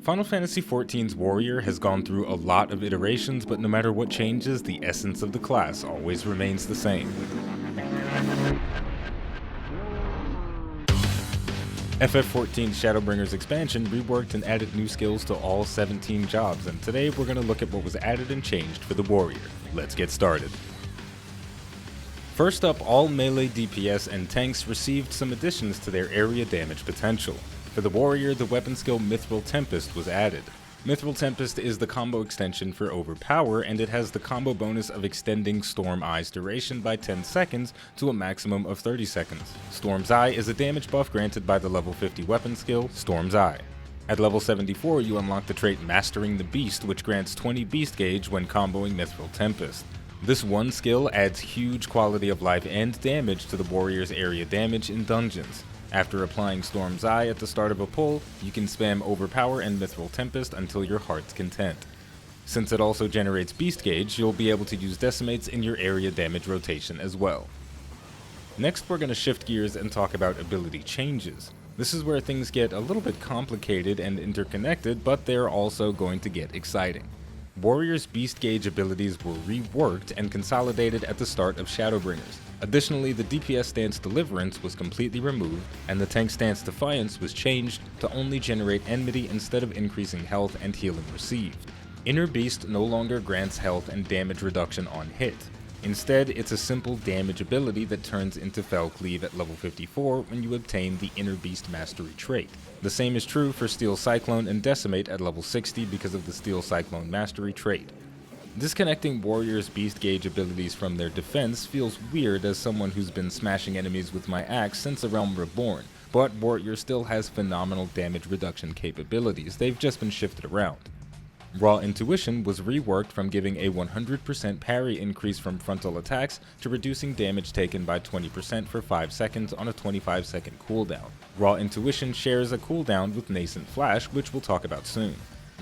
Final Fantasy XIV's Warrior has gone through a lot of iterations, but no matter what changes, the essence of the class always remains the same. FF14's Shadowbringers expansion reworked and added new skills to all 17 jobs, and today we're going to look at what was added and changed for the Warrior. Let's get started. First up, all melee DPS and tanks received some additions to their area damage potential. For the Warrior, the weapon skill Mithril Tempest was added. Mithril Tempest is the combo extension for Overpower, and it has the combo bonus of extending Storm Eye's duration by 10 seconds to a maximum of 30 seconds. Storm's Eye is a damage buff granted by the level 50 weapon skill, Storm's Eye. At level 74, you unlock the trait Mastering the Beast, which grants 20 beast gauge when comboing Mithril Tempest. This one skill adds huge quality of life and damage to the Warrior's area damage in dungeons. After applying Storm's Eye at the start of a pull, you can spam Overpower and Mithril Tempest until your heart's content. Since it also generates beast gauge, you'll be able to use decimates in your area damage rotation as well. Next, we're going to shift gears and talk about ability changes. This is where things get a little bit complicated and interconnected, but they're also going to get exciting. Warrior's beast gauge abilities were reworked and consolidated at the start of Shadowbringers. Additionally, the DPS stance Deliverance was completely removed, and the tank stance Defiance was changed to only generate enmity instead of increasing health and healing received. Inner Beast no longer grants health and damage reduction on hit. Instead, it's a simple damage ability that turns into Fell Cleave at level 54 when you obtain the Inner Beast Mastery trait. The same is true for Steel Cyclone and Decimate at level 60 because of the Steel Cyclone Mastery trait. Disconnecting Warrior's beast gauge abilities from their defense feels weird as someone who's been smashing enemies with my axe since A Realm Reborn, but Warrior still has phenomenal damage reduction capabilities, they've just been shifted around. Raw Intuition was reworked from giving a 100% parry increase from frontal attacks to reducing damage taken by 20% for 5 seconds on a 25-second cooldown. Raw Intuition shares a cooldown with Nascent Flash, which we'll talk about soon.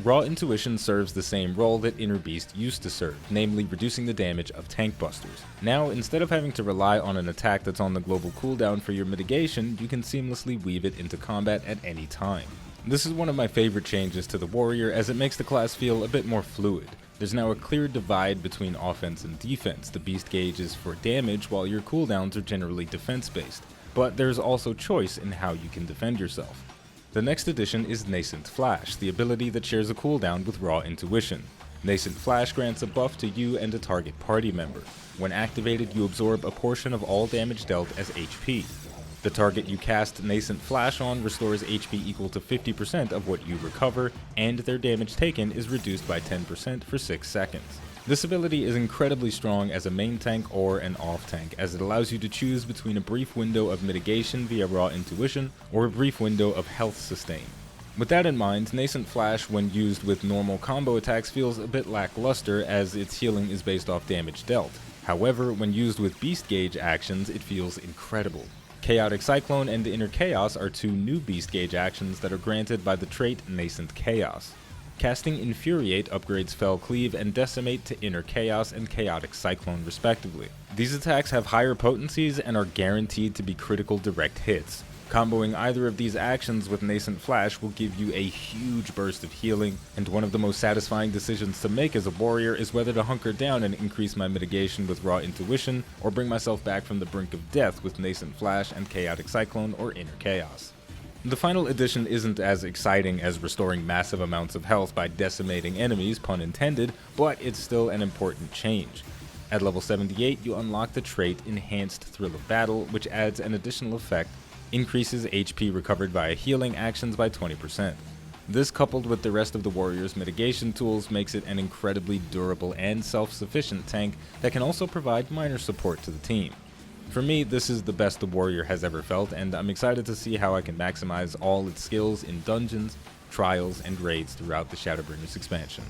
Raw Intuition serves the same role that Inner Beast used to serve, namely reducing the damage of tank busters. Now, instead of having to rely on an attack that's on the global cooldown for your mitigation, you can seamlessly weave it into combat at any time. This is one of my favorite changes to the Warrior as it makes the class feel a bit more fluid. There's now a clear divide between offense and defense. The beast gauge is for damage while your cooldowns are generally defense based, but there's also choice in how you can defend yourself. The next addition is Nascent Flash, the ability that shares a cooldown with Raw Intuition. Nascent Flash grants a buff to you and a target party member. When activated, you absorb a portion of all damage dealt as HP. The target you cast Nascent Flash on restores HP equal to 50% of what you recover, and their damage taken is reduced by 10% for 6 seconds. This ability is incredibly strong as a main tank or an off tank, as it allows you to choose between a brief window of mitigation via Raw Intuition or a brief window of health sustain. With that in mind, Nascent Flash when used with normal combo attacks feels a bit lackluster as its healing is based off damage dealt. However, when used with beast gauge actions, it feels incredible. Chaotic Cyclone and Inner Chaos are two new beast gauge actions that are granted by the trait Nascent Chaos. Casting Infuriate upgrades Fell Cleave and Decimate to Inner Chaos and Chaotic Cyclone respectively. These attacks have higher potencies and are guaranteed to be critical direct hits. Comboing either of these actions with Nascent Flash will give you a huge burst of healing, and one of the most satisfying decisions to make as a warrior is whether to hunker down and increase my mitigation with Raw Intuition, or bring myself back from the brink of death with Nascent Flash and Chaotic Cyclone or Inner Chaos. The final addition isn't as exciting as restoring massive amounts of health by decimating enemies, pun intended, but it's still an important change. At level 78, you unlock the trait Enhanced Thrill of Battle, which adds an additional effect, increases HP recovered via healing actions by 20%. This, coupled with the rest of the Warrior's mitigation tools, makes it an incredibly durable and self-sufficient tank that can also provide minor support to the team. For me, this is the best the Warrior has ever felt, and I'm excited to see how I can maximize all its skills in dungeons, trials, and raids throughout the Shadowbringers expansion.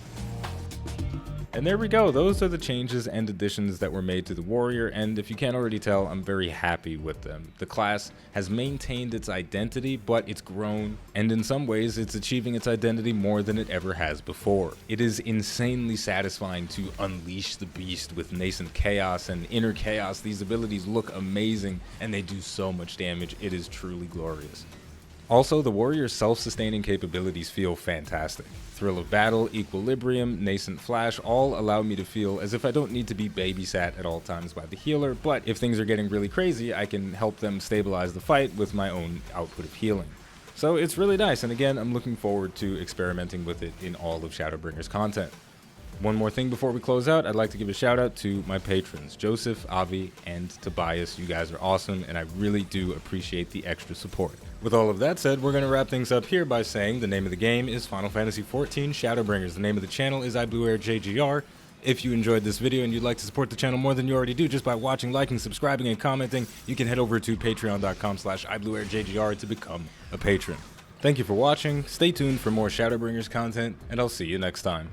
And there we go, those are the changes and additions that were made to the Warrior, and if you can't already tell, I'm very happy with them. The class has maintained its identity, but it's grown, and in some ways it's achieving its identity more than it ever has before. It is insanely satisfying to unleash the beast with Nascent Chaos and Inner Chaos. These abilities look amazing, and they do so much damage. It is truly glorious. Also, the warrior's self-sustaining capabilities feel fantastic. Thrill of Battle, Equilibrium, Nascent Flash all allow me to feel as if I don't need to be babysat at all times by the healer, but if things are getting really crazy, I can help them stabilize the fight with my own output of healing. So it's really nice, and again, I'm looking forward to experimenting with it in all of Shadowbringers content. One more thing before we close out, I'd like to give a shout out to my patrons, Joseph, Avi, and Tobias. You guys are awesome, and I really do appreciate the extra support. With all of that said, we're going to wrap things up here by saying the name of the game is Final Fantasy XIV Shadowbringers. The name of the channel is iBluairJgR. If you enjoyed this video and you'd like to support the channel more than you already do just by watching, liking, subscribing, and commenting, you can head over to patreon.com/iBluairJgR to become a patron. Thank you for watching, stay tuned for more Shadowbringers content, and I'll see you next time.